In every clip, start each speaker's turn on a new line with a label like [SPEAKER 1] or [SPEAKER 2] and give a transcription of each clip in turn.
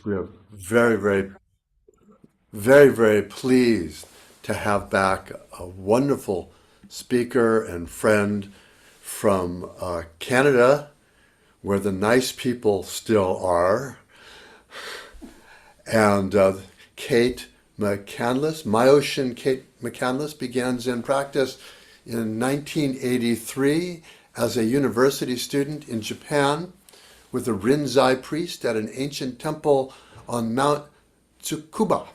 [SPEAKER 1] We are very, very, very, very pleased to have back a wonderful speaker and friend from Canada, where the nice people still are, and Kate McCandless. Myoshin Kate McCandless began Zen practice in 1983 as a university student in Japan with a Rinzai priest at an ancient temple on Mount Tsukuba.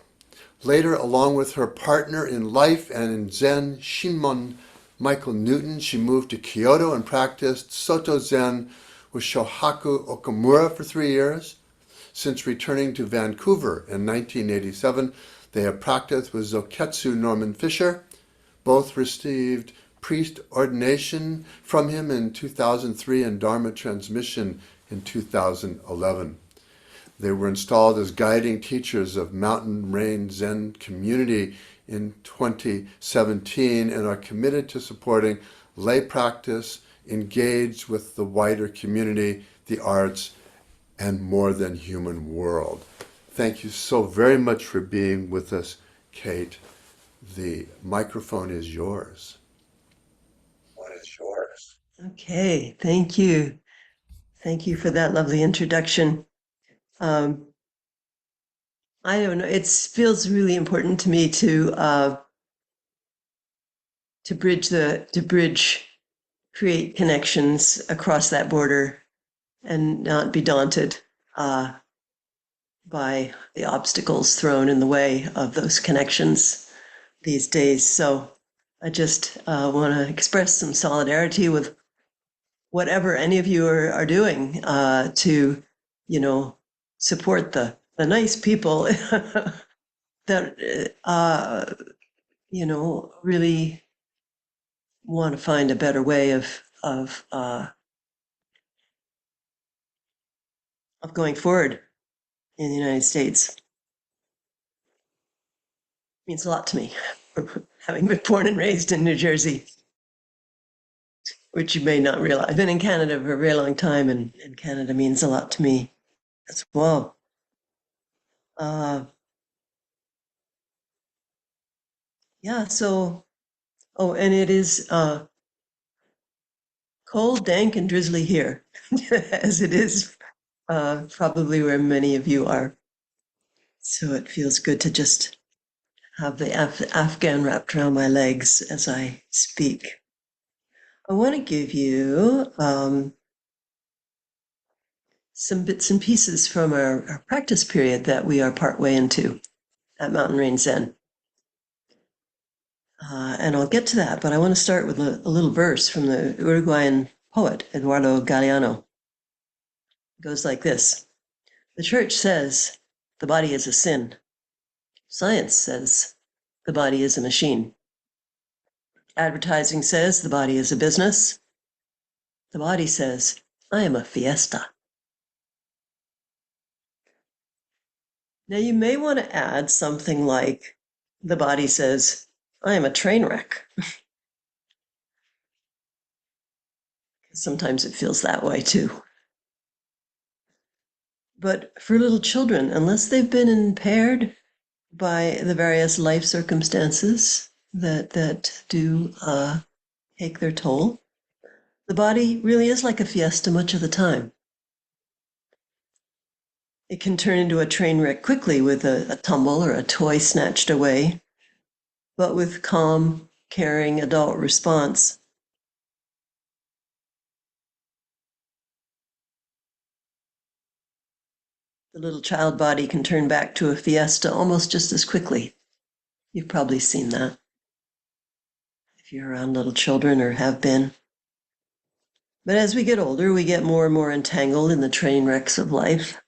[SPEAKER 1] Later, along with her partner in life and in Zen, Shinmon Michael Newton, she moved to Kyoto and practiced Soto Zen with Shohaku Okamura for 3 years. Since returning to Vancouver in 1987, they have practiced with Zoketsu Norman Fisher. Both received priest ordination from him in 2003 and Dharma transmission in 2011. They were installed as guiding teachers of Mountain Rain Zen community in 2017 and are committed to supporting lay practice, engaged with the wider community, the arts, and more than human world. Thank you so very much for being with us, Kate. The microphone is yours.
[SPEAKER 2] What is yours? Okay, thank you. Thank you for that lovely introduction. I don't know, it feels really important to me to create connections across that border and not be daunted by the obstacles thrown in the way of those connections these days. So I just want to express some solidarity with whatever any of you are doing to, support the nice people that, really want to find a better way of going forward in the United States. It means a lot to me, having been born and raised in New Jersey, which you may not realize. I've been in Canada for a very long time, and Canada means a lot to me as well. Yeah, so, and it is cold, dank, and drizzly here, as it is probably where many of you are. So it feels good to just have the Afghan wrapped around my legs as I speak. I want to give you some bits and pieces from our practice period that we are partway into at Mountain Rain Zen. And I'll get to that, but I want to start with a little verse from the Uruguayan poet Eduardo Galeano. It goes like this. The church says the body is a sin. Science says the body is a machine. Advertising says the body is a business. The body says, I am a fiesta. Now you may want to add something like, the body says, I am a train wreck. Sometimes it feels that way too. But for little children, unless they've been impaired by the various life circumstances that do take their toll, the body really is like a fiesta much of the time. It can turn into a train wreck quickly with a tumble or a toy snatched away, but with calm, caring adult response, the little child body can turn back to a fiesta almost just as quickly. You've probably seen that if you're around little children or have been. But as we get older, we get more and more entangled in the train wrecks of life.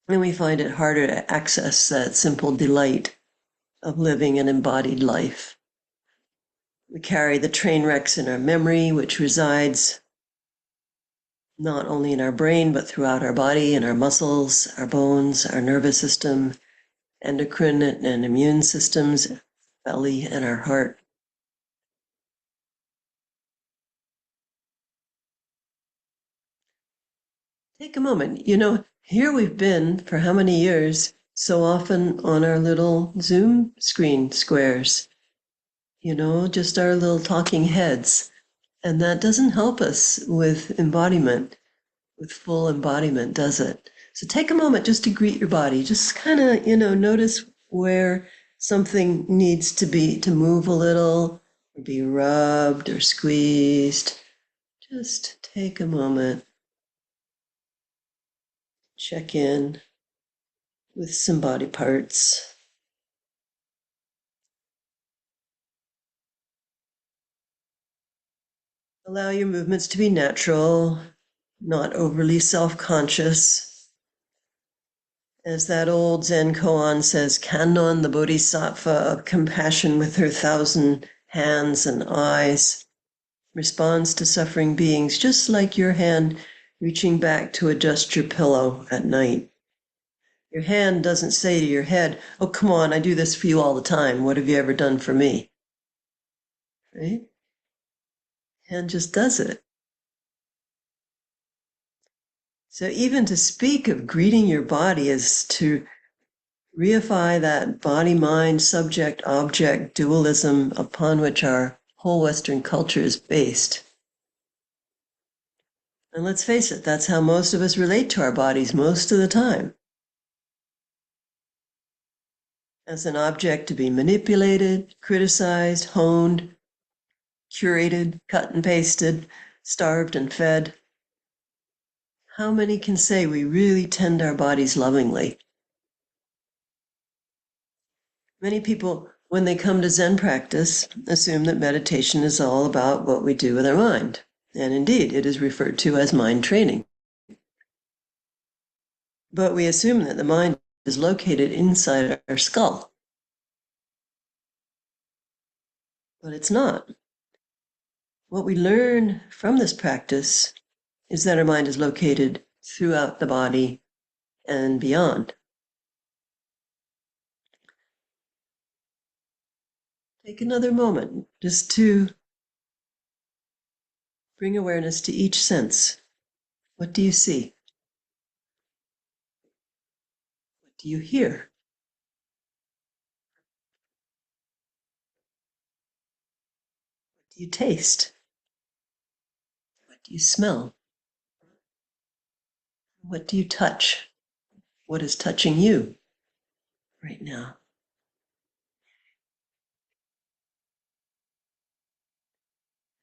[SPEAKER 2] And we find it harder to access that simple delight of living an embodied life. We carry the train wrecks in our memory, which resides not only in our brain, but throughout our body, in our muscles, our bones, our nervous system, endocrine and immune systems, belly, and our heart. Take a moment. Here we've been for how many years, so often on our little Zoom screen squares, just our little talking heads. And that doesn't help us with embodiment, with full embodiment, does it? So take a moment just to greet your body. Just kind of, notice where something needs to move a little, or be rubbed or squeezed. Just take a moment. Check in with some body parts. Allow your movements to be natural, not overly self-conscious. As that old Zen koan says, Kannon, the bodhisattva of compassion with her 1,000 hands and eyes, responds to suffering beings just like your hand reaching back to adjust your pillow at night. Your hand doesn't say to your head, oh, come on, I do this for you all the time. What have you ever done for me? Right? Hand just does it. So even to speak of greeting your body is to reify that body-mind, subject-object dualism upon which our whole Western culture is based. And let's face it, that's how most of us relate to our bodies most of the time. As an object to be manipulated, criticized, honed, curated, cut and pasted, starved and fed. How many can say we really tend our bodies lovingly? Many people, when they come to Zen practice, assume that meditation is all about what we do with our mind. And indeed, it is referred to as mind training. But we assume that the mind is located inside our skull. But it's not. What we learn from this practice is that our mind is located throughout the body and beyond. Take another moment just to bring awareness to each sense. What do you see? What do you hear? What do you taste? What do you smell? What do you touch? What is touching you right now?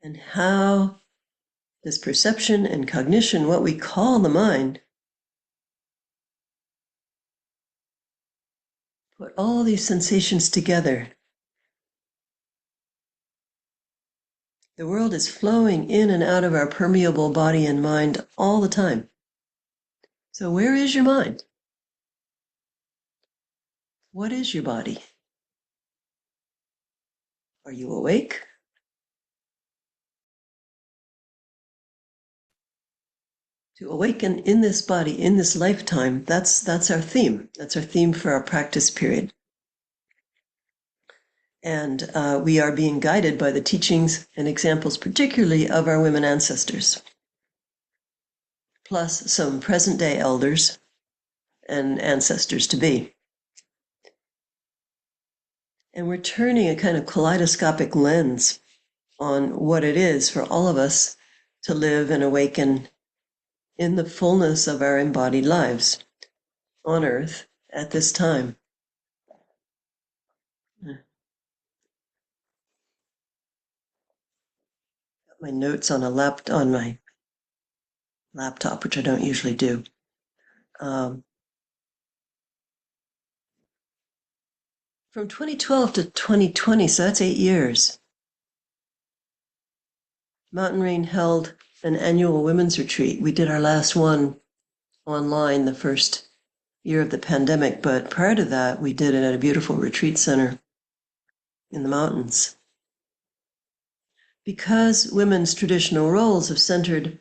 [SPEAKER 2] And how does perception and cognition, what we call the mind, put all these sensations together? The world is flowing in and out of our permeable body and mind all the time. So where is your mind? What is your body? Are you awake? To awaken in this body, in this lifetime, that's our theme. That's our theme for our practice period. And we are being guided by the teachings and examples, particularly of our women ancestors, plus some present-day elders and ancestors to be. And we're turning a kind of kaleidoscopic lens on what it is for all of us to live and awaken in the fullness of our embodied lives on Earth at this time. Got my notes on my laptop, which I don't usually do. From 2012 to 2020, so that's 8 years, Mountain Rain held an annual women's retreat. We did our last one online the first year of the pandemic, but prior to that, we did it at a beautiful retreat center in the mountains. Because women's traditional roles have centered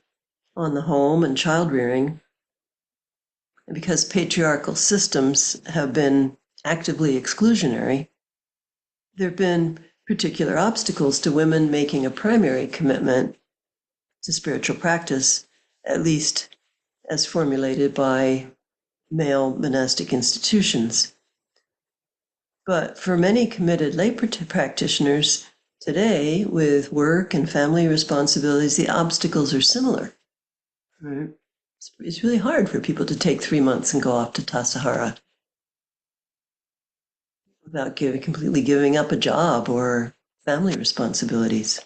[SPEAKER 2] on the home and child rearing, and because patriarchal systems have been actively exclusionary, there have been particular obstacles to women making a primary commitment to spiritual practice, at least as formulated by male monastic institutions. But for many committed lay practitioners today, with work and family responsibilities, the obstacles are similar. Right? It's really hard for people to take 3 months and go off to Tassajara without completely giving up a job or family responsibilities.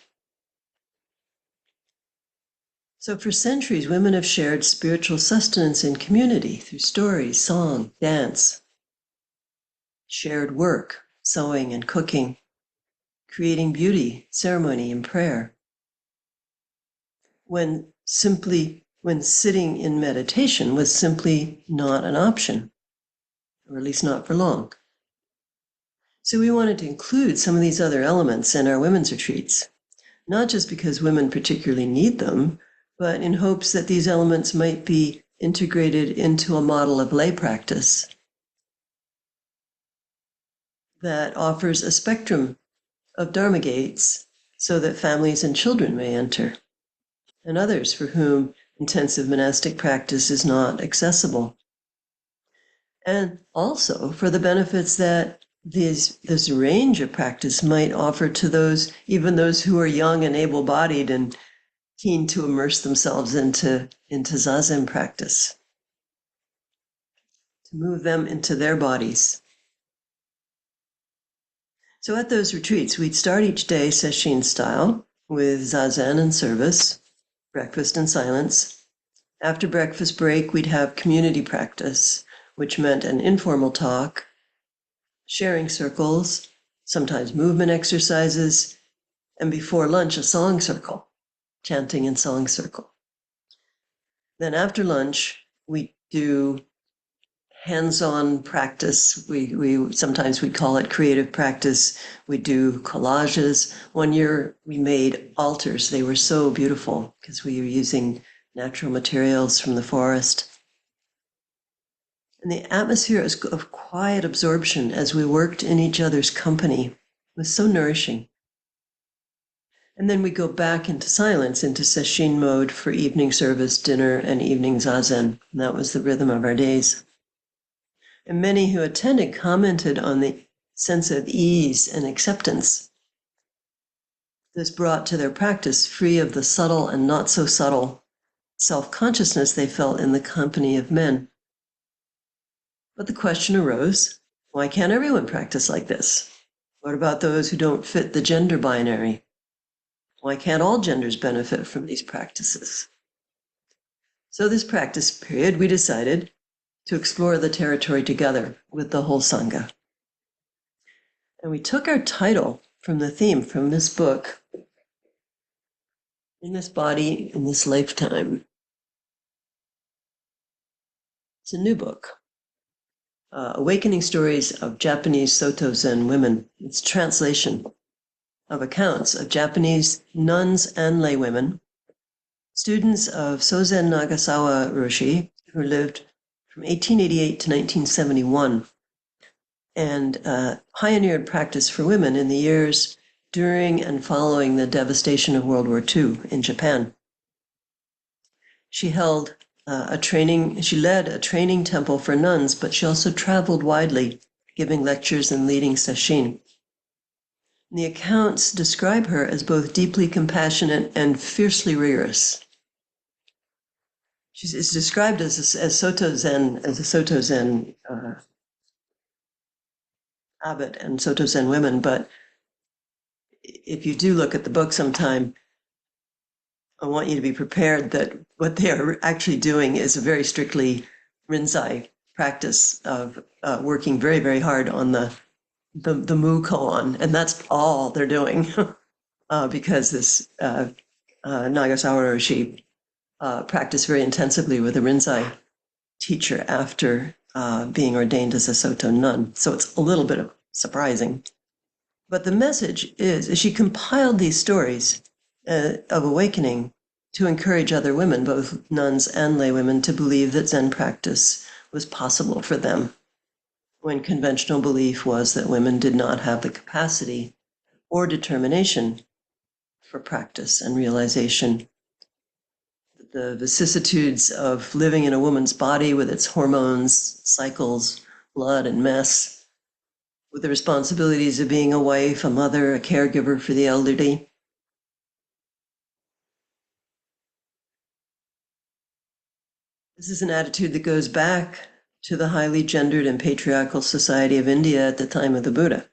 [SPEAKER 2] So for centuries, women have shared spiritual sustenance in community through stories, song, dance, shared work, sewing and cooking, creating beauty, ceremony, and prayer. When sitting in meditation was simply not an option, or at least not for long. So we wanted to include some of these other elements in our women's retreats, not just because women particularly need them, but in hopes that these elements might be integrated into a model of lay practice that offers a spectrum of Dharma gates so that families and children may enter, and others for whom intensive monastic practice is not accessible. And also for the benefits that this range of practice might offer to those, even those who are young and able-bodied and keen to immerse themselves into Zazen practice, to move them into their bodies. So at those retreats, we'd start each day sesshin style with Zazen and service, breakfast and silence. After breakfast break, we'd have community practice, which meant an informal talk, sharing circles, sometimes movement exercises, and before lunch, a song circle, chanting and song circle. Then after lunch, we do hands-on practice. We sometimes we call it creative practice. We do collages. One year we made altars. They were so beautiful because we were using natural materials from the forest. And the atmosphere of quiet absorption as we worked in each other's company was so nourishing. And then we go back into silence, into sesshin mode for evening service, dinner, and evening zazen. And that was the rhythm of our days. And many who attended commented on the sense of ease and acceptance this brought to their practice, free of the subtle and not so subtle self-consciousness they felt in the company of men. But the question arose, why can't everyone practice like this? What about those who don't fit the gender binary? Why can't all genders benefit from these practices? So this practice period, we decided to explore the territory together with the whole Sangha. And we took our title from the theme from this book, In This Body, in This Lifetime. It's a new book, Awakening Stories of Japanese Soto Zen Women. It's a translation of accounts of Japanese nuns and laywomen, students of Sozen Nagasawa Roshi, who lived from 1888 to 1971, and pioneered practice for women in the years during and following the devastation of World War II in Japan. She held she led a training temple for nuns, but she also traveled widely, giving lectures and leading sesshin. The accounts describe her as both deeply compassionate and fiercely rigorous. She is described as a Soto Zen abbot and Soto Zen women, but if you do look at the book sometime, I want you to be prepared that what they are actually doing is a very strictly Rinzai practice of working very, very hard on the mu koan, and that's all they're doing because this Nagasawa Roshi practiced very intensively with a Rinzai teacher after being ordained as a Soto nun. So it's a little bit surprising. But the message is she compiled these stories of awakening to encourage other women, both nuns and laywomen, to believe that Zen practice was possible for them, when conventional belief was that women did not have the capacity or determination for practice and realization, the vicissitudes of living in a woman's body with its hormones, cycles, blood, and mess, with the responsibilities of being a wife, a mother, a caregiver for the elderly. This is an attitude that goes back to the highly gendered and patriarchal society of India at the time of the Buddha.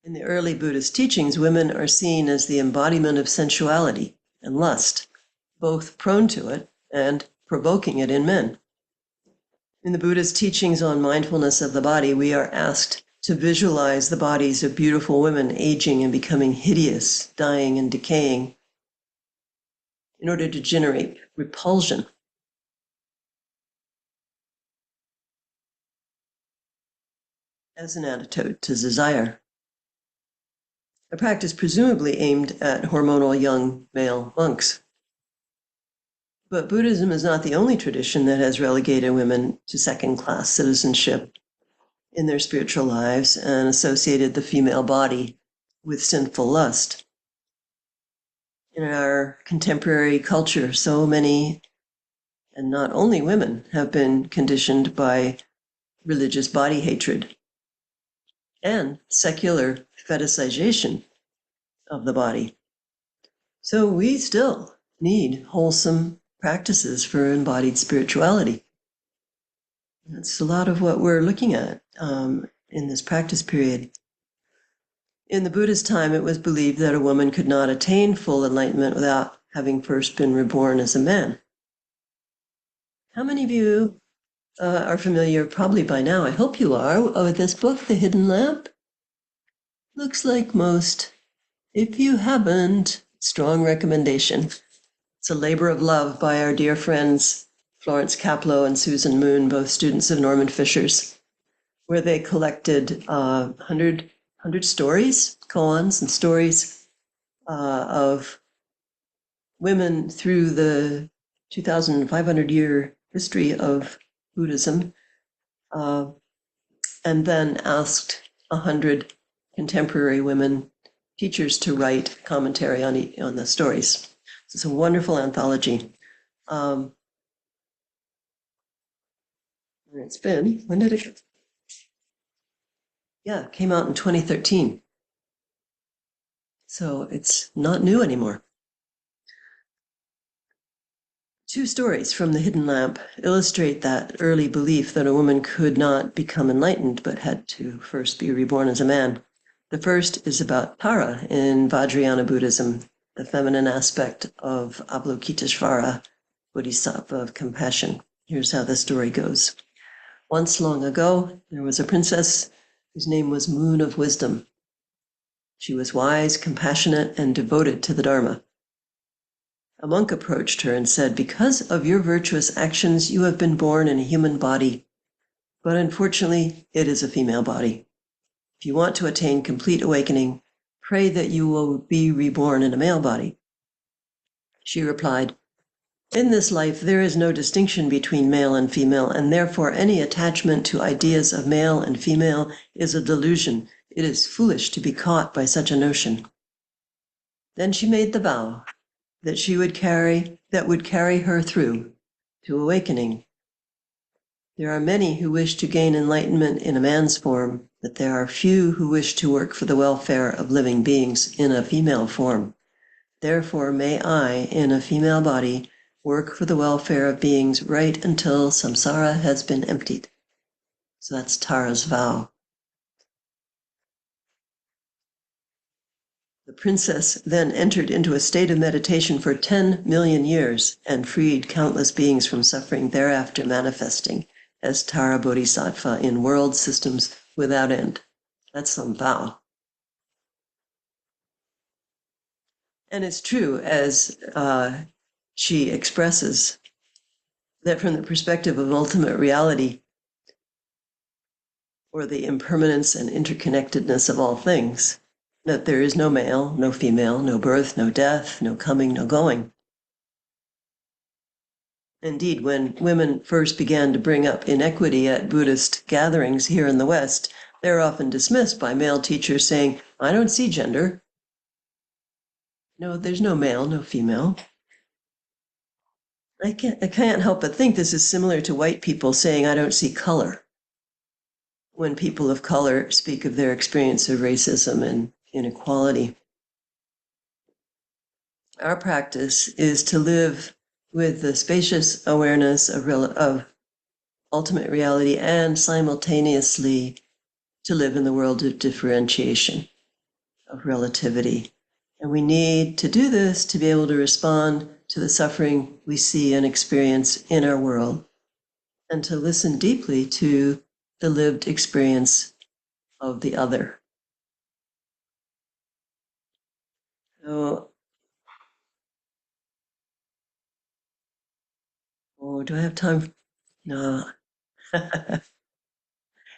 [SPEAKER 2] In the early Buddhist teachings, women are seen as the embodiment of sensuality and lust, both prone to it and provoking it in men. In the Buddha's teachings on mindfulness of the body, we are asked to visualize the bodies of beautiful women aging and becoming hideous, dying and decaying, in order to generate repulsion. As an antidote to desire. A practice presumably aimed at hormonal young male monks. But Buddhism is not the only tradition that has relegated women to second-class citizenship in their spiritual lives and associated the female body with sinful lust. In our contemporary culture, so many, and not only women, have been conditioned by religious body hatred and secular fetishization of the body. So we still need wholesome practices for embodied spirituality. That's a lot of what we're looking at in this practice period. In the Buddha's time, it was believed that a woman could not attain full enlightenment without having first been reborn as a man. How many of you are familiar, probably by now, I hope you are, with this book, The Hidden Lamp? Looks like most. If you haven't, strong recommendation. It's a labor of love by our dear friends Florence Kaplow and Susan Moon, both students of Norman Fisher's, where they collected 100 stories, koans and stories of women through the 2,500-year history of Buddhism, and then asked 100 contemporary women teachers to write commentary on the stories. It's a wonderful anthology. It's been, when did it? Yeah, it came out in 2013. So it's not new anymore. 2 stories from The Hidden Lamp illustrate that early belief that a woman could not become enlightened but had to first be reborn as a man. The first is about Tara in Vajrayana Buddhism, the feminine aspect of Avalokiteshvara, Bodhisattva of compassion. Here's how the story goes. Once long ago, there was a princess whose name was Moon of Wisdom. She was wise, compassionate, and devoted to the Dharma. A monk approached her and said, "Because of your virtuous actions, you have been born in a human body, but unfortunately, it is a female body. If you want to attain complete awakening, pray that you will be reborn in a male body." She replied, "In this life, there is no distinction between male and female, and therefore any attachment to ideas of male and female is a delusion. It is foolish to be caught by such a notion." Then she made the vow that would carry her through to awakening. There are many who wish to gain enlightenment in a man's form, but there are few who wish to work for the welfare of living beings in a female form. Therefore may I, in a female body, work for the welfare of beings right until samsara has been emptied. So that's Tara's vow. The princess then entered into a state of meditation for 10 million years and freed countless beings from suffering, thereafter manifesting as Tara Bodhisattva in world systems without end. That's some vow. And it's true, as she expresses, that from the perspective of ultimate reality, or the impermanence and interconnectedness of all things, that there is no male, no female, no birth, no death, no coming, no going. Indeed, when women first began to bring up inequity at Buddhist gatherings here in the West, They're often dismissed by male teachers saying, I don't see gender. No, there's no male, no female. I can't help but think this is similar to white people saying, I don't see color, when people of color speak of their experience of racism and inequality. Our practice is to live with the spacious awareness of ultimate reality and simultaneously to live in the world of differentiation, of relativity. And we need to do this to be able to respond to the suffering we see and experience in our world, and to listen deeply to the lived experience of the other. So, do I have time? No.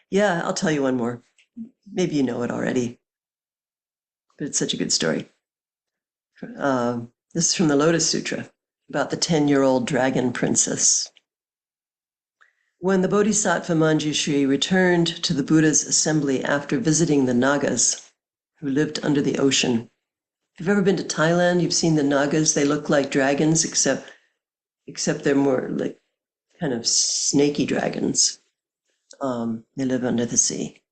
[SPEAKER 2] Yeah, I'll tell you one more. Maybe you know it already, but it's such a good story. This is from the Lotus Sutra about the 10-year-old dragon princess. When the Bodhisattva Manjushri returned to the Buddha's assembly after visiting the Nagas, who lived under the ocean. If you've ever been to Thailand, you've seen the Nagas. They look like dragons, except they're more like kind of snaky dragons. They live under the sea.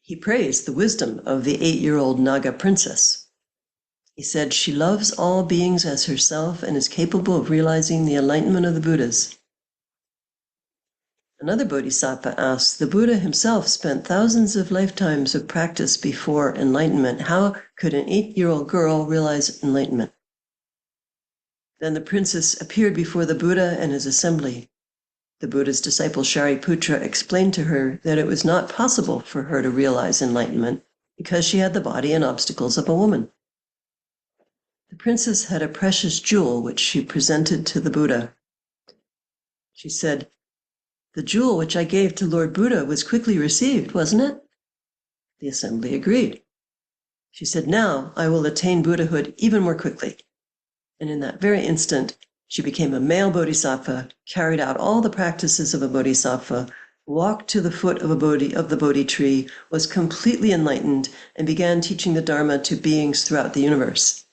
[SPEAKER 2] He praised the wisdom of the 8-year-old Naga princess. He said, she loves all beings as herself and is capable of realizing the enlightenment of the Buddhas. Another bodhisattva asked, the Buddha himself spent thousands of lifetimes of practice before enlightenment. How could an 8-year-old girl realize enlightenment? Then the princess appeared before the Buddha and his assembly. The Buddha's disciple Shariputra explained to her that it was not possible for her to realize enlightenment because she had the body and obstacles of a woman. The princess had a precious jewel which she presented to the Buddha. She said, the jewel which I gave to Lord Buddha was quickly received, wasn't it? The assembly agreed. She said, now I will attain Buddhahood even more quickly. And in that very instant, she became a male bodhisattva, carried out all the practices of a bodhisattva, walked to the foot of the Bodhi tree, was completely enlightened, and began teaching the Dharma to beings throughout the universe.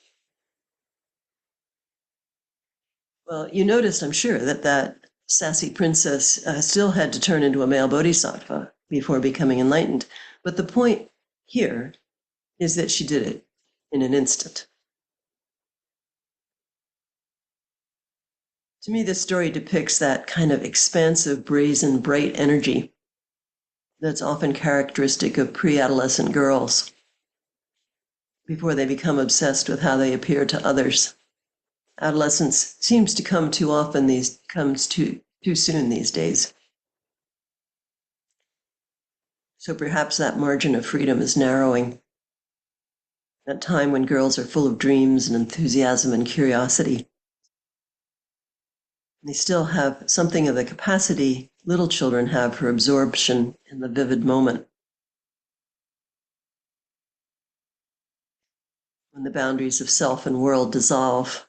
[SPEAKER 2] Well, you noticed, I'm sure, that sassy princess still had to turn into a male bodhisattva before becoming enlightened. But the point here is that she did it in an instant. To me, this story depicts that kind of expansive, brazen, bright energy that's often characteristic of pre-adolescent girls before they become obsessed with how they appear to others. Adolescence seems to come too often, comes too soon these days. So perhaps that margin of freedom is narrowing. That time when girls are full of dreams and enthusiasm and curiosity. They still have something of the capacity little children have for absorption in the vivid moment. When the boundaries of self and world dissolve,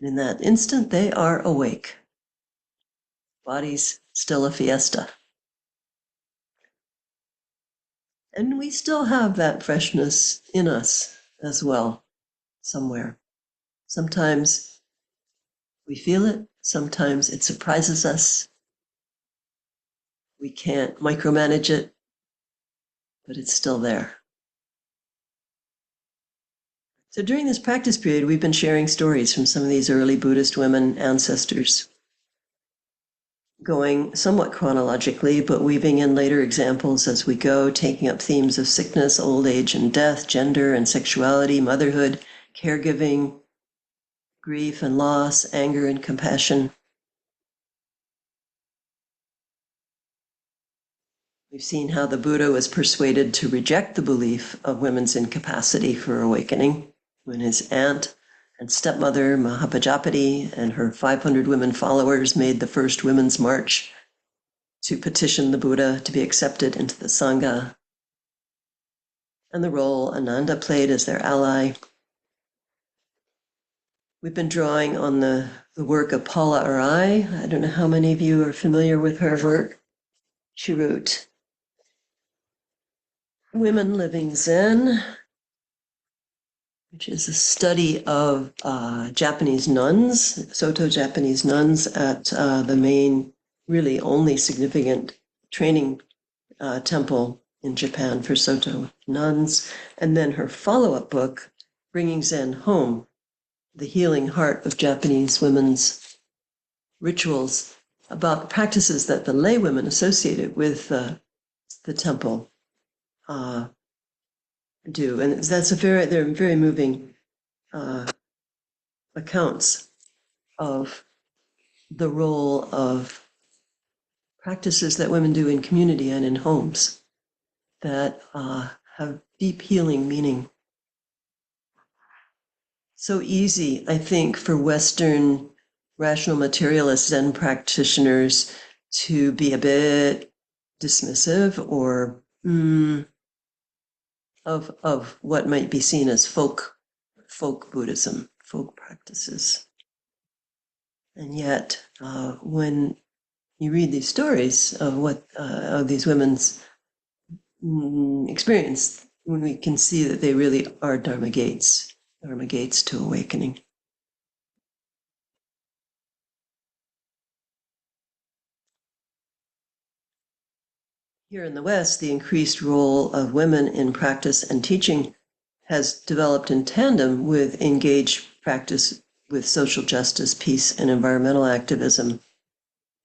[SPEAKER 2] and in that instant they are awake. Body's still a fiesta. And we still have that freshness in us as well, somewhere. Sometimes we feel it, sometimes it surprises us. We can't micromanage it, but it's still there. So during this practice period, we've been sharing stories from some of these early Buddhist women ancestors, going somewhat chronologically, but weaving in later examples as we go, taking up themes of sickness, old age and death, gender and sexuality, motherhood, caregiving, grief and loss, anger and compassion. We've seen how the Buddha was persuaded to reject the belief of women's incapacity for awakening when his aunt and stepmother, Mahapajapati, and her 500 women followers made the first women's march to petition the Buddha to be accepted into the Sangha, and the role Ananda played as their ally. We've been drawing on the work of Paula Arai. I don't know how many of you are familiar with her work. She wrote, Women Living Zen, which is a study of Japanese nuns, Soto Japanese nuns at the main, really only significant training temple in Japan for Soto nuns. And then her follow-up book, Bringing Zen Home, The Healing Heart of Japanese Women's Rituals, about practices that the lay women associated with the temple do. And they're very moving accounts of the role of practices that women do in community and in homes that have deep healing meaning. So easy, I think, for Western rational materialist Zen practitioners to be a bit dismissive or of what might be seen as folk Buddhism, folk practices. And yet, when you read these stories of what of these women's experience, when we can see that they really are Dharma gates to awakening. Here in the West, the increased role of women in practice and teaching has developed in tandem with engaged practice with social justice, peace, and environmental activism,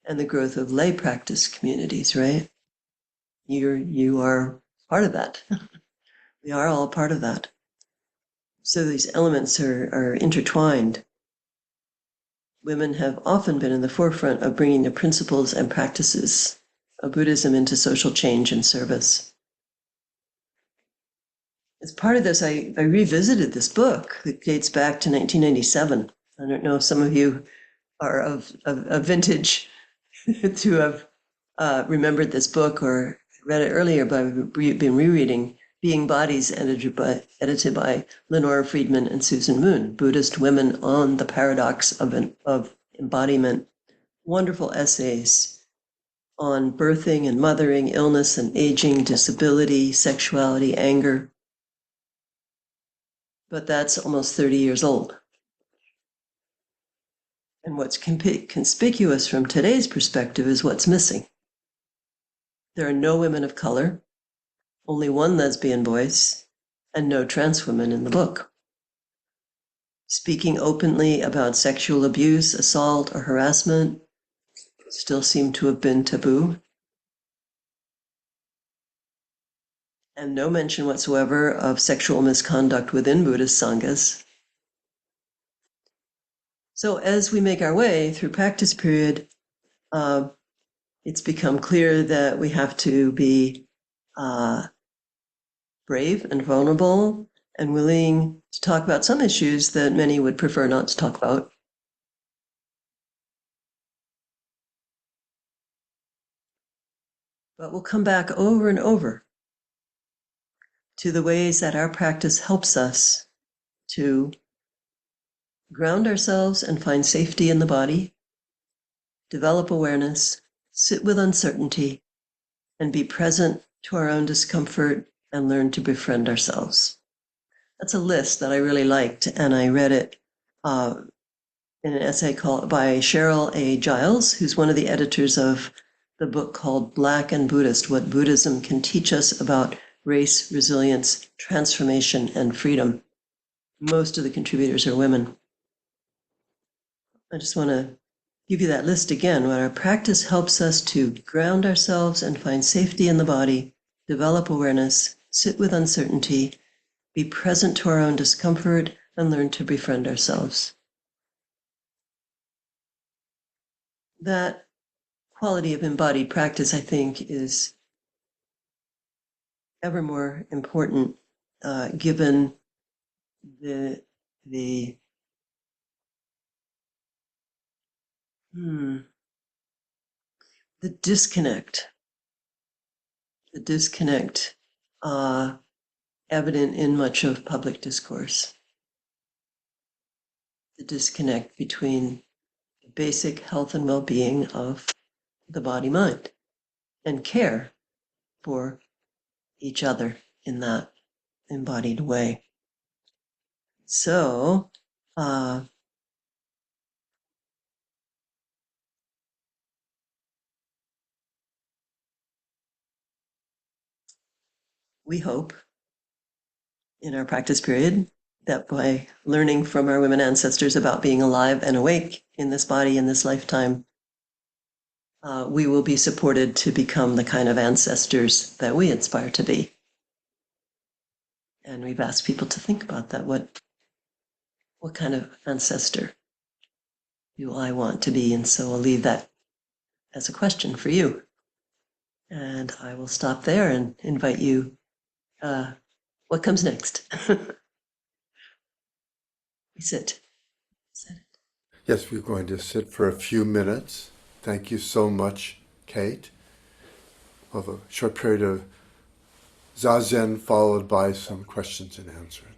[SPEAKER 2] and the growth of lay practice communities, right? You are part of that. We are all part of that. So these elements are intertwined. Women have often been in the forefront of bringing the principles and practices of Buddhism into social change and service. As part of this, I revisited this book that dates back to 1997. I don't know if some of you are of vintage to have remembered this book or read it earlier, but I've been rereading Being Bodies, edited by Lenore Friedman and Susan Moon, Buddhist Women on the Paradox of Embodiment. Wonderful essays on birthing and mothering, illness and aging, disability, sexuality, anger. But that's almost 30 years old. And what's conspicuous from today's perspective is what's missing. There are no women of color, only one lesbian voice, and no trans women in the book. Speaking openly about sexual abuse, assault, or harassment still seem to have been taboo. And no mention whatsoever of sexual misconduct within Buddhist sanghas. So as we make our way through practice period, it's become clear that we have to be brave and vulnerable and willing to talk about some issues that many would prefer not to talk about. But we'll come back over and over to the ways that our practice helps us to ground ourselves and find safety in the body, develop awareness, sit with uncertainty, and be present to our own discomfort and learn to befriend ourselves. That's a list that I really liked, and I read it in an essay by Cheryl A. Giles, who's one of the editors of the book called Black and Buddhist, What Buddhism Can Teach Us About Race, Resilience, Transformation, and Freedom. Most of the contributors are women. I just want to give you that list again. When our practice helps us to ground ourselves and find safety in the body, develop awareness, sit with uncertainty, be present to our own discomfort, and learn to befriend ourselves. That quality of embodied practice, I think, is ever more important given the disconnect evident in much of public discourse. The disconnect between the basic health and well-being of the body-mind. and care for each other in that embodied way. So, we hope in our practice period that by learning from our women ancestors about being alive and awake in this body in this lifetime, we will be supported to become the kind of ancestors that we aspire to be. And we've asked people to think about that. What kind of ancestor do I want to be? And so I'll leave that as a question for you. And I will stop there and invite you. What comes next? We sit. Sit.
[SPEAKER 1] Yes, we're going to sit for a few minutes. Thank you so much, Kate. We'll have a short period of zazen followed by some questions and answers.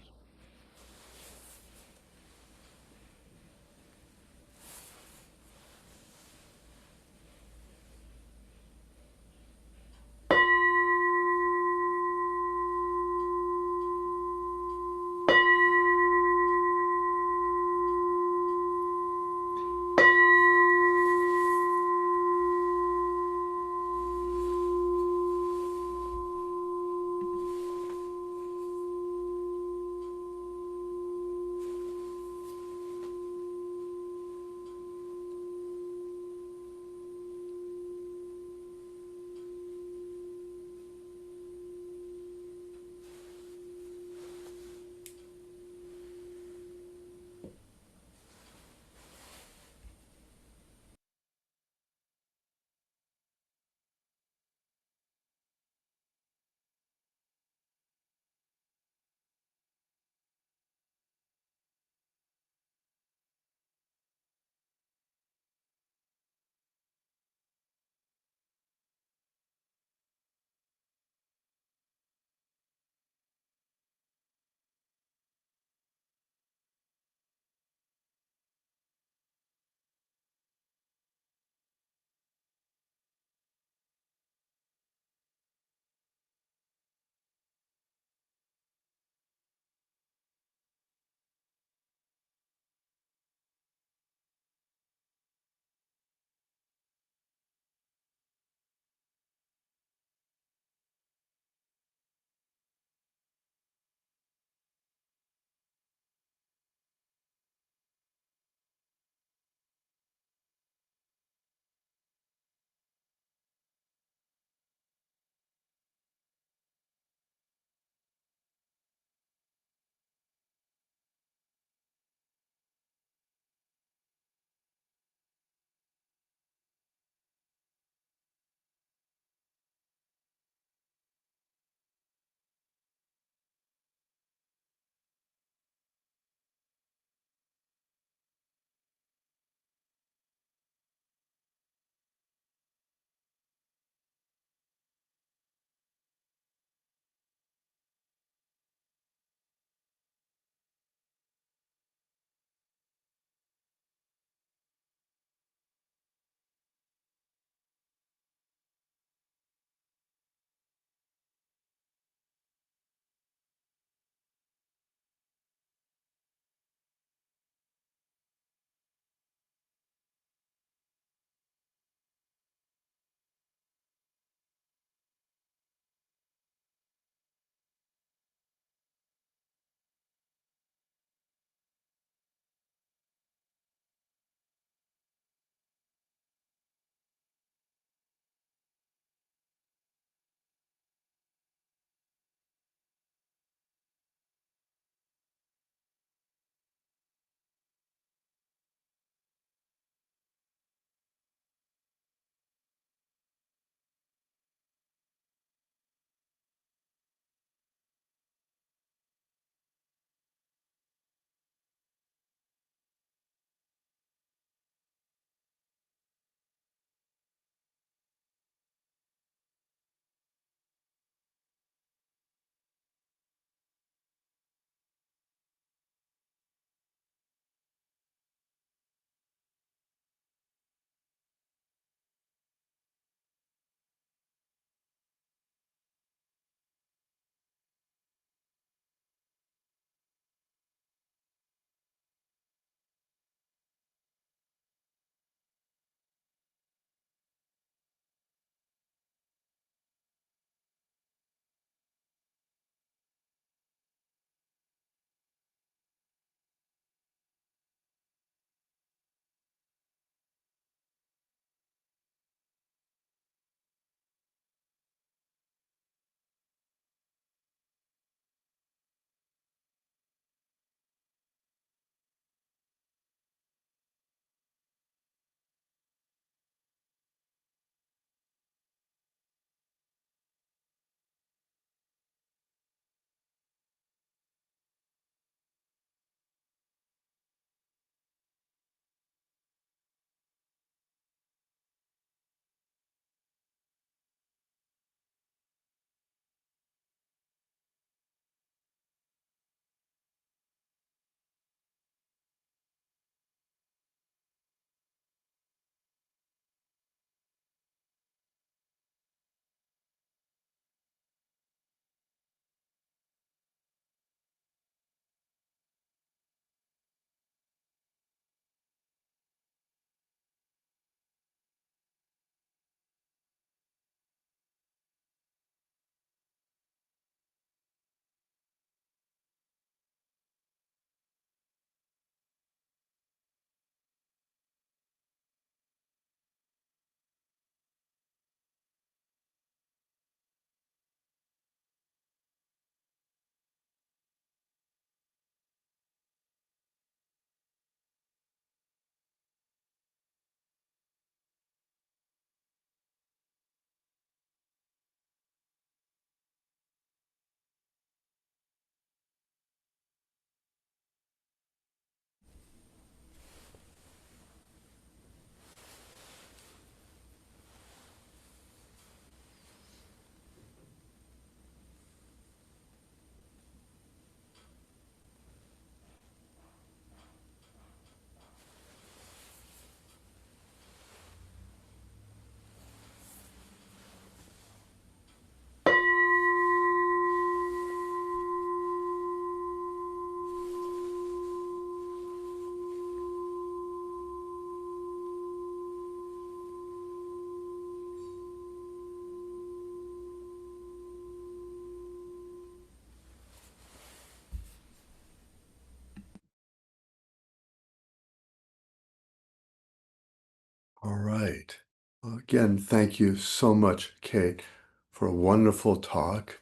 [SPEAKER 1] All right. Well, again, thank you so much, Kate, for a wonderful talk.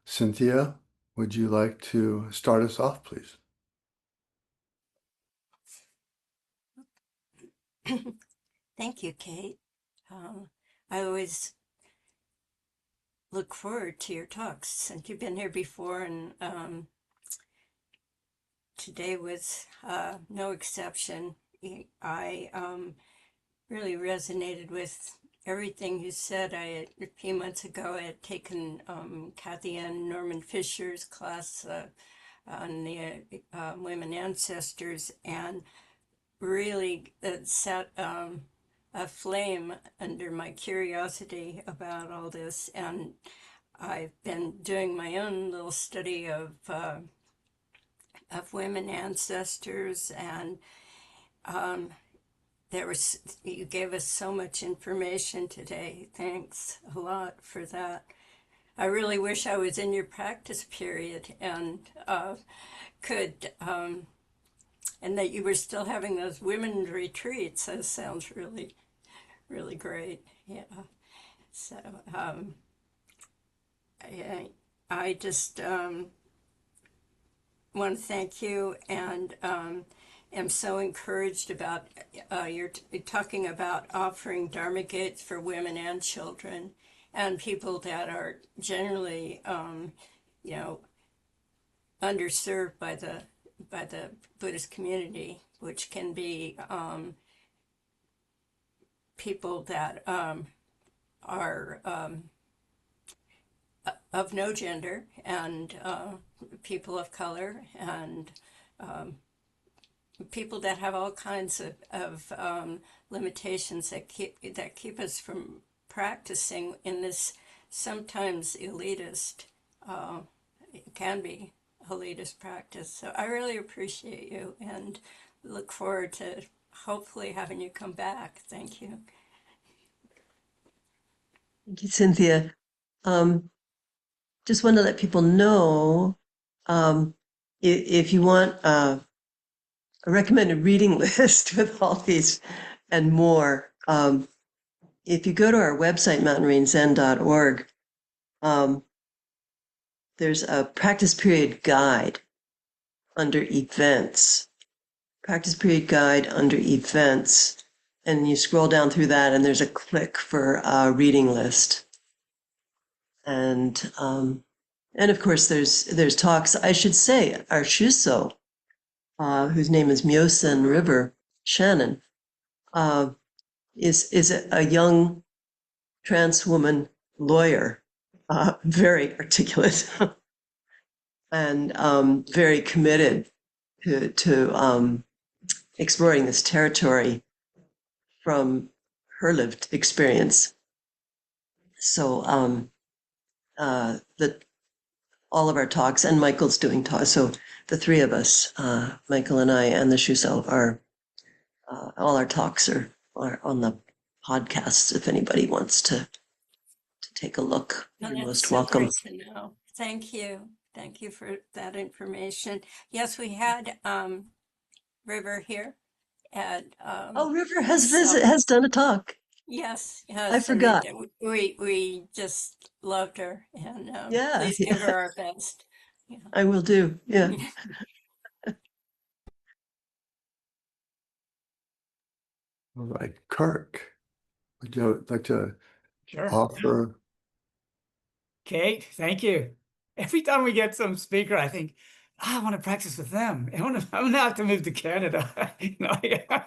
[SPEAKER 1] Cynthia, would you like to start us off, please?
[SPEAKER 3] Thank you, Kate. I always look forward to your talks since you've been here before, and today was no exception. I really resonated with everything you said. A few months ago, I had taken Kathy Ann Norman Fisher's class on the women ancestors, and really set a flame under my curiosity about all this. And I've been doing my own little study of women ancestors, and you gave us so much information today. Thanks a lot for that. I really wish I was in your practice period and could and that you were still having those women retreats. That sounds really, really great. Yeah. So I just want to thank you, and am so encouraged about you're talking about offering Dharma gates for women and children and people that are generally, you know, underserved by the Buddhist community, which can be people that are of no gender, and people of color, and people that have all kinds of limitations that keep us from practicing in this sometimes elitist, it can be elitist practice. So I really appreciate you and look forward to hopefully having you come back. Thank you.
[SPEAKER 2] Thank you, Cynthia. Just want to let people know, if you want a recommended reading list with all these and more, if you go to our website, mountainrainzen.org, there's a practice period guide under events. Practice period guide under events. And you scroll down through that, and there's a click for a reading list. And of course, there's talks. I should say, our Shuso, whose name is Myosen River Shannon, is a young trans woman lawyer, very articulate and very committed to exploring this territory from her lived experience. So all of our talks, and Michael's doing talks, so the three of us, Michael and I and the Shuso, are all our talks are on the podcasts if anybody wants to take a look. You're most
[SPEAKER 3] So
[SPEAKER 2] welcome.
[SPEAKER 3] great to know. Thank you. Thank you for that information. Yes, we had River here at
[SPEAKER 2] River has done a talk.
[SPEAKER 3] Yes,
[SPEAKER 2] I forgot.
[SPEAKER 3] and we just loved her, and
[SPEAKER 2] Yeah,
[SPEAKER 3] please give her our best. Yeah.
[SPEAKER 2] I will do. Yeah.
[SPEAKER 1] All right, Kirk, would you like to
[SPEAKER 4] Sure.
[SPEAKER 1] offer?
[SPEAKER 4] Kate, thank you. Every time we get some speaker, I think, I want to practice with them. I'm gonna have to move to Canada. Yeah.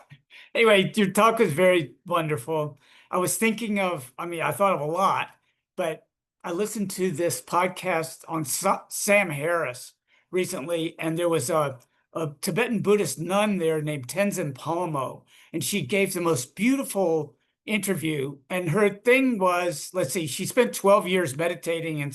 [SPEAKER 4] Anyway, your talk was very wonderful. I was thinking of, I thought of a lot, but I listened to this podcast on Sam Harris recently, and there was a Tibetan Buddhist nun there named Tenzin Palmo, and she gave the most beautiful interview. And her thing was, let's see, she spent 12 years meditating in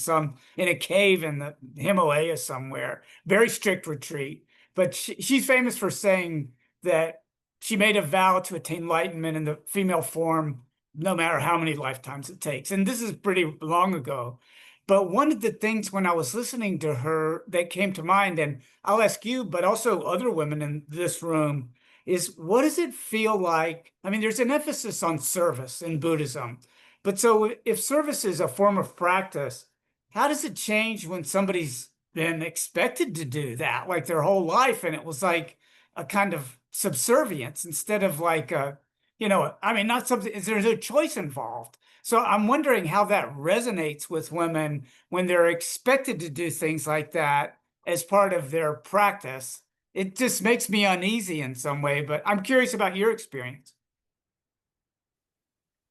[SPEAKER 4] a cave in the Himalayas somewhere, very strict retreat. But she's famous for saying that she made a vow to attain enlightenment in the female form, no matter how many lifetimes it takes. And this is pretty long ago. But one of the things when I was listening to her that came to mind, and I'll ask you, but also other women in this room, is what does it feel like? I mean, there's an emphasis on service in Buddhism, but so if service is a form of practice, how does it change when somebody's been expected to do that like their whole life and it was like a kind of subservience instead of like a, I mean, not something, there's a choice involved. So I'm wondering how that resonates with women when they're expected to do things like that as part of their practice. It just makes me uneasy in some way, but I'm curious about your experience.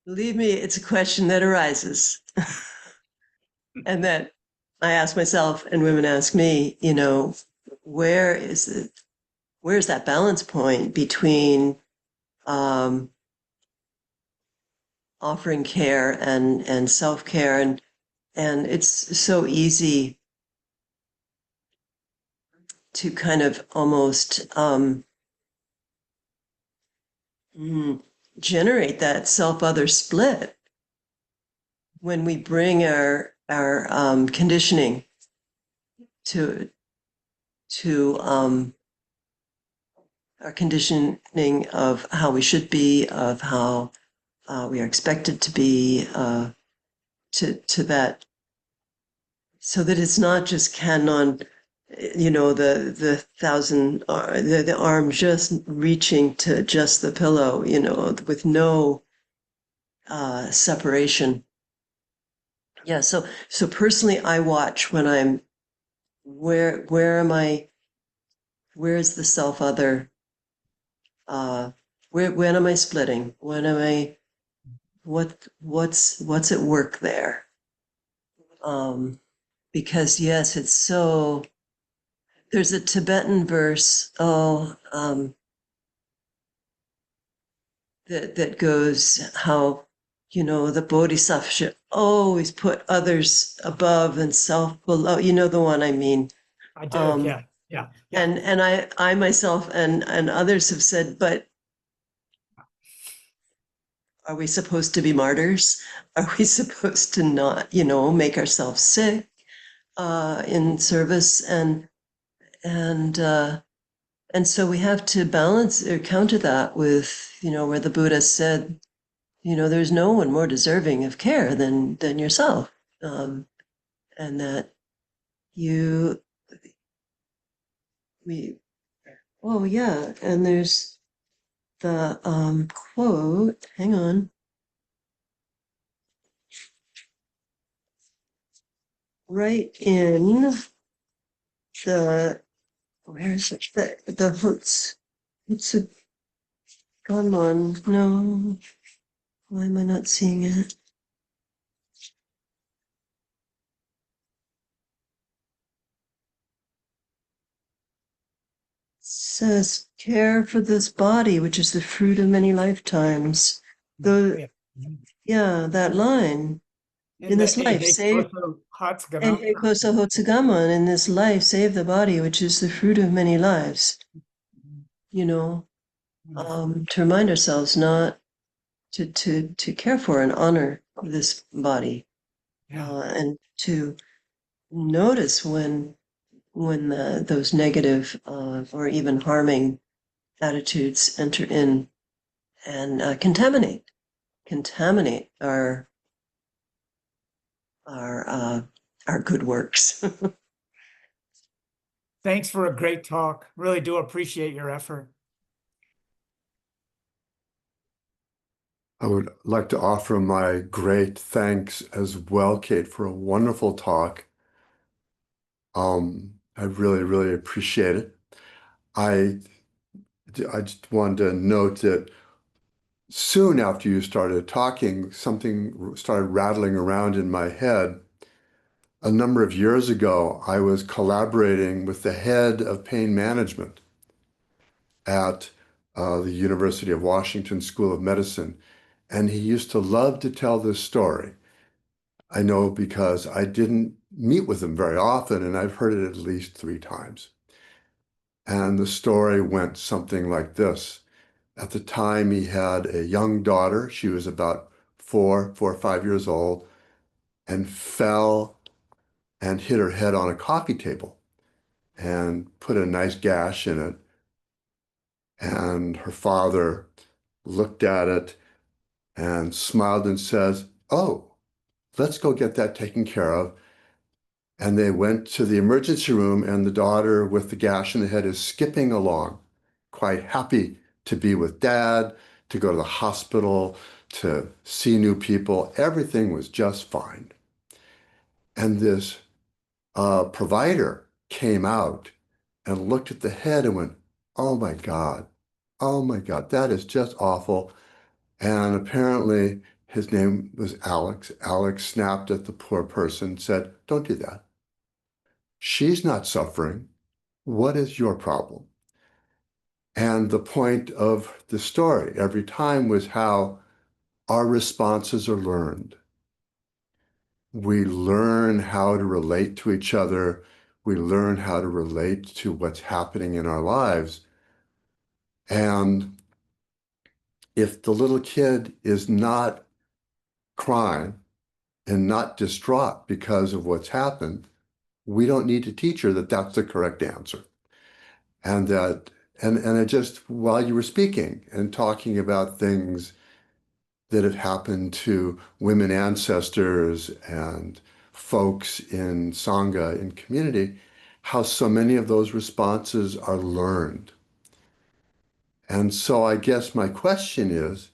[SPEAKER 2] Believe me, it's a question that arises and that I ask myself and women ask me, where is it? Where's that balance point between offering care and self-care and it's so easy to kind of almost generate that self-other split when we bring our conditioning to our conditioning of how we should be, of how we are expected to be, to that, so that it's not just canon, the thousand, the arm just reaching to just the pillow, with no separation. Yeah. So personally, I watch when I'm where am I? Where is the self other? When am I splitting? When am I? What's at work there? Because yes, it's so. There's a Tibetan verse. That goes how the bodhisattva should always put others above and self below. You know the one I mean.
[SPEAKER 4] I do, yeah.
[SPEAKER 2] And I myself and others have said, but are we supposed to be martyrs? Are we supposed to not, make ourselves sick in service and so we have to balance or counter that with, where the Buddha said, there's no one more deserving of care than yourself, and that oh yeah, and there's the quote. Hang on. Right in the where is it? The what's it? Come on, no. Why am I not seeing it? Says care for this body, which is the fruit of many lifetimes. Yeah, that line. In this life, save and Heikoso Hotsugaman, in this life, save the body, which is the fruit of many lives. To remind ourselves not to care for and honor this body, and to notice when those negative or even harming attitudes enter in and contaminate our good works.
[SPEAKER 4] Thanks for a great talk. Really do appreciate your effort.
[SPEAKER 1] I would like to offer my great thanks as well, Kate, for a wonderful talk. I really, really appreciate it. I just wanted to note that soon after you started talking, something started rattling around in my head. A number of years ago, I was collaborating with the head of pain management at the University of Washington School of Medicine, and he used to love to tell this story. I know because I didn't meet with him very often, and I've heard it at least 3 times. And the story went something like this. At the time, he had a young daughter. She was about 4 or 5 years old, and fell and hit her head on a coffee table and put a nice gash in it. And her father looked at it and smiled and says, "Oh, let's go get that taken care of." And they went to the emergency room, and the daughter with the gash in the head is skipping along, quite happy to be with dad, to go to the hospital, to see new people. Everything was just fine. And this provider came out and looked at the head and went, oh my God, that is just awful. And apparently his name was Alex. Alex snapped at the poor person, said, "Don't do that. She's not suffering. What is your problem?" And the point of the story every time was how our responses are learned. We learn how to relate to each other. We learn how to relate to what's happening in our lives. And if the little kid is not crying and not distraught because of what's happened, we don't need to teach her that that's the correct answer. And that, and it just, while you were speaking and talking about things that have happened to women ancestors and folks in Sangha, in community, how so many of those responses are learned. And so I guess my question is,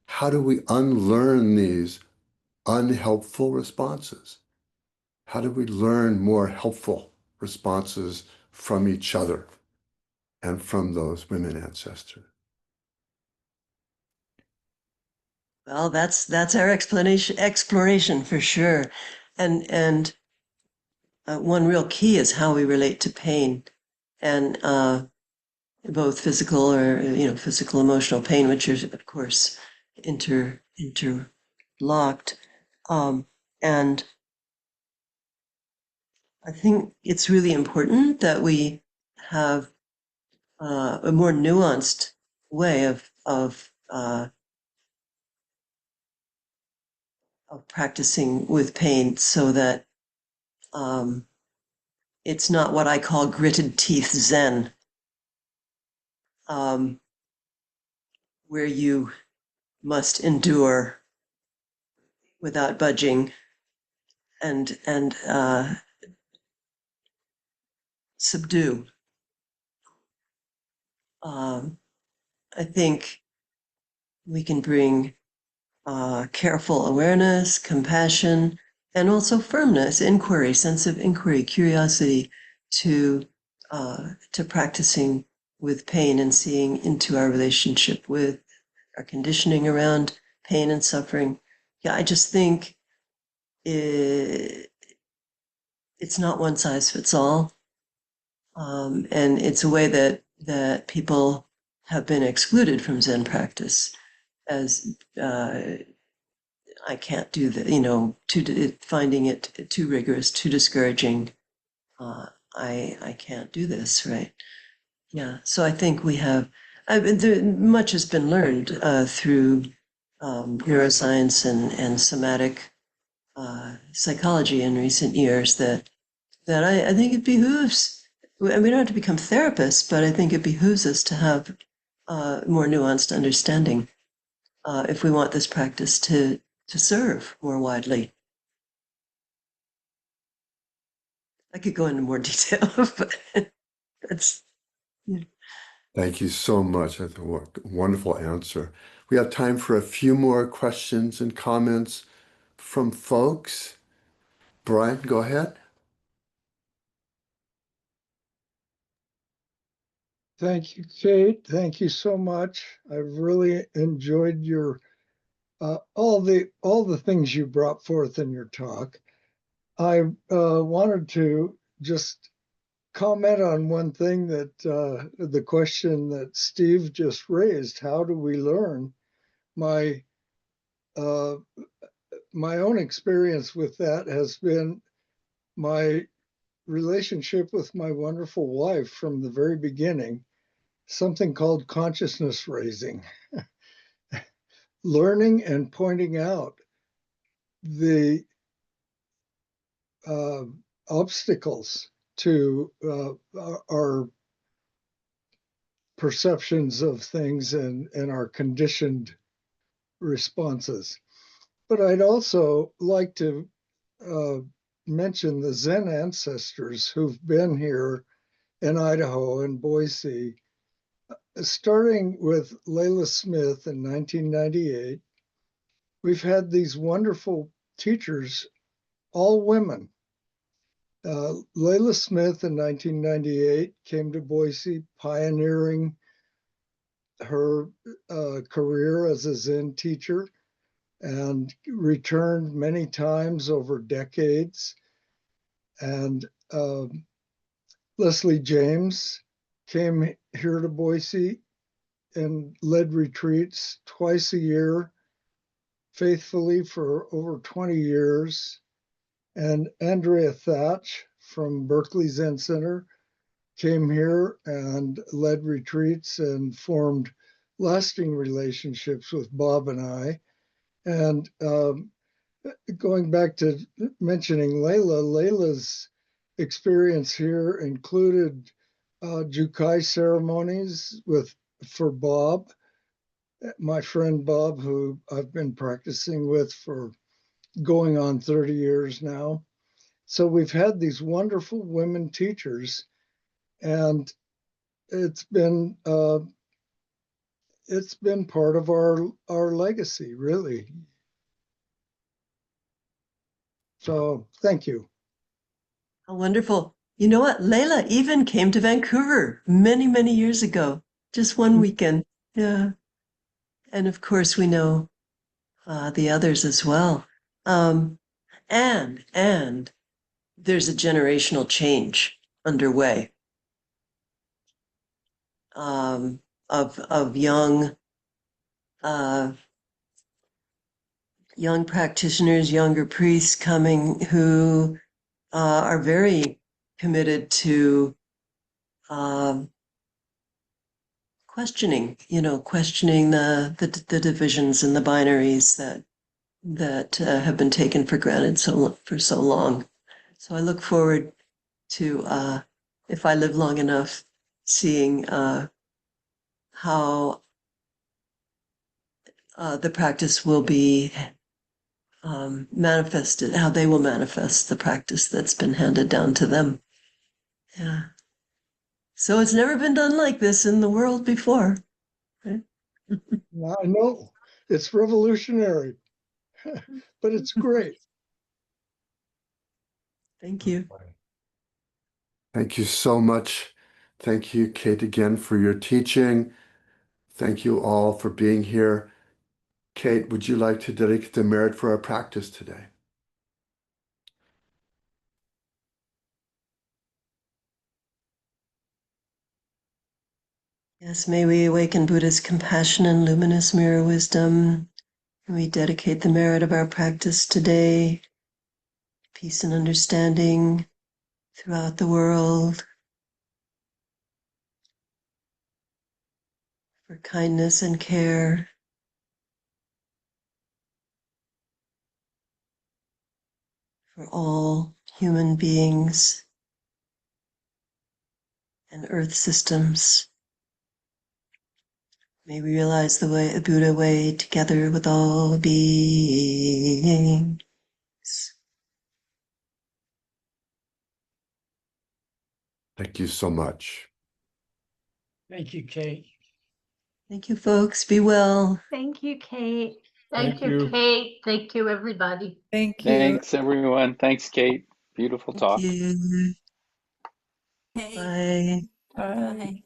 [SPEAKER 1] how do we unlearn these unhelpful responses? How do we learn more helpful responses from each other and from those women ancestors?
[SPEAKER 2] Well, that's our exploration for sure. And one real key is how we relate to pain, and both physical or physical emotional pain, which is of course interlocked. And I think it's really important that we have a more nuanced way of practicing with pain, so that it's not what I call gritted teeth Zen, where you must endure without budging and subdue. I think we can bring careful awareness, compassion, and also firmness, inquiry, sense of inquiry, curiosity to practicing with pain and seeing into our relationship with our conditioning around pain and suffering. Yeah, I just think it's not one size fits all. And it's a way that people have been excluded from Zen practice as I can't do that, finding it too rigorous, too discouraging. I can't do this, right? Yeah. So I think we have, much has been learned through neuroscience and somatic psychology in recent years that I think it behooves, and we don't have to become therapists, but I think it behooves us to have more nuanced understanding if we want this practice to serve more widely. I could go into more detail, but that's, yeah.
[SPEAKER 1] Thank you so much. That's a wonderful answer. We have time for a few more questions and comments from folks. Brian, go ahead.
[SPEAKER 5] Thank you, Kate. Thank you so much. I've really enjoyed your all the things you brought forth in your talk. I wanted to just comment on one thing that the question that Steve just raised. How do we learn? My uh, my own experience with that has been my relationship with my wonderful wife from the very beginning, something called consciousness raising, learning and pointing out the uh, obstacles to our perceptions of things and our conditioned responses. But I'd also like to mention the Zen ancestors who've been here in Idaho and Boise, starting with Layla Smith in 1998. We've had these wonderful teachers, all women. Layla Smith in 1998 came to Boise, pioneering her career as a Zen teacher, and returned many times over decades. And Leslie James came here to Boise and led retreats twice a year, faithfully for over 20 years. And Andrea Thatch from Berkeley Zen Center came here and led retreats and formed lasting relationships with Bob and I. And going back to mentioning Layla's experience here included Jukai ceremonies for Bob, my friend Bob, who I've been practicing with for going on 30 years now. So we've had these wonderful women teachers, and it's been part of our legacy, really. So thank you.
[SPEAKER 2] How wonderful. You know what? Layla even came to Vancouver many, many years ago, just one weekend. Yeah. And of course, we know the others as well. And there's a generational change underway of young practitioners, younger priests coming who are very committed to questioning the divisions and the binaries that have been taken for granted for so long. So I look forward to, if I live long enough, seeing how the practice will be manifested, how they will manifest the practice that's been handed down to them. Yeah. So it's never been done like this in the world before. Right?
[SPEAKER 5] I know it's revolutionary, but it's great.
[SPEAKER 2] Thank you.
[SPEAKER 1] Thank you so much. Thank you, Kate, again for your teaching. Thank you all for being here. Kate, would you like to dedicate the merit for our practice today?
[SPEAKER 2] Yes, may we awaken Buddha's compassion and luminous mirror wisdom. And we dedicate the merit of our practice today, peace and understanding throughout the world, for kindness and care, for all human beings and earth systems. May we realize the Buddha way together with all beings.
[SPEAKER 1] Thank you so much.
[SPEAKER 4] Thank you, Kate.
[SPEAKER 2] Thank you, folks. Be well.
[SPEAKER 6] Thank you, Kate.
[SPEAKER 7] Thank you, Kate. Thank you, everybody.
[SPEAKER 8] Thank you.
[SPEAKER 9] Thanks, everyone. Thanks, Kate. Beautiful
[SPEAKER 2] Thank
[SPEAKER 9] talk.
[SPEAKER 2] you.
[SPEAKER 3] Hey,
[SPEAKER 2] Bye.
[SPEAKER 8] Bye.
[SPEAKER 3] bye.